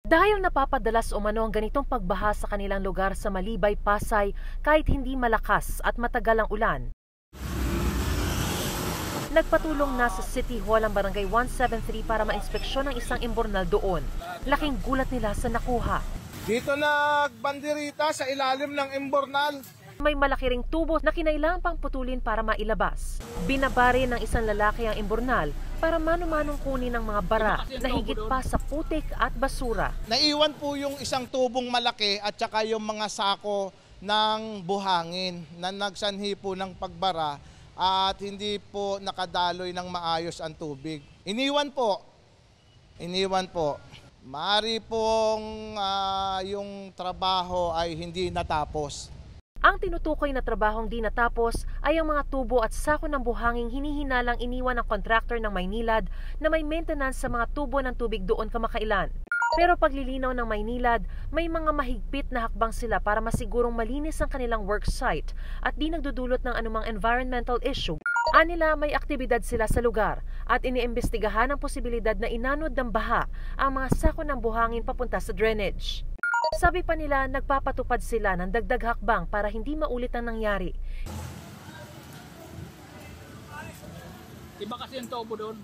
Dahil napapadalas umano ang ganitong pagbaha sa kanilang lugar sa Malibay, Pasay kahit hindi malakas at matagal ang ulan, nagpatulong na sa City Hall ang Barangay 173 para mainspeksyon ang isang imbornal doon. Laking gulat nila sa nakuha. Dito nagbandirita sa ilalim ng imbornal. May malaki ring tubo na kinailangan pang putulin para mailabas. Binabari ng isang lalaki ang imbornal para mano-manong kunin ng mga bara na higit pa sa putik at basura. Naiwan po yung isang tubong malaki at saka yung mga sako ng buhangin na nagsanhi po ng pagbara at hindi po nakadaloy ng maayos ang tubig. Iniwan po. Maaari pong yung trabaho ay hindi natapos. Ang tinutukoy na trabahong di natapos ay ang mga tubo at sako ng buhanging hinihinalang iniwan ng kontraktor ng Maynilad na may maintenance sa mga tubo ng tubig doon kamakailan. Pero paglilinaw ng Maynilad, may mga mahigpit na hakbang sila para masigurong malinis ang kanilang work site at di nagdudulot ng anumang environmental issue. Anila may aktibidad sila sa lugar at iniimbestigahan ang posibilidad na inanod ng baha ang mga sako ng buhangin papunta sa drainage. Sabi pa nila, nagpapatupad sila ng dagdag hakbang para hindi maulit ang nangyari. Iba kasi yung tubo doon.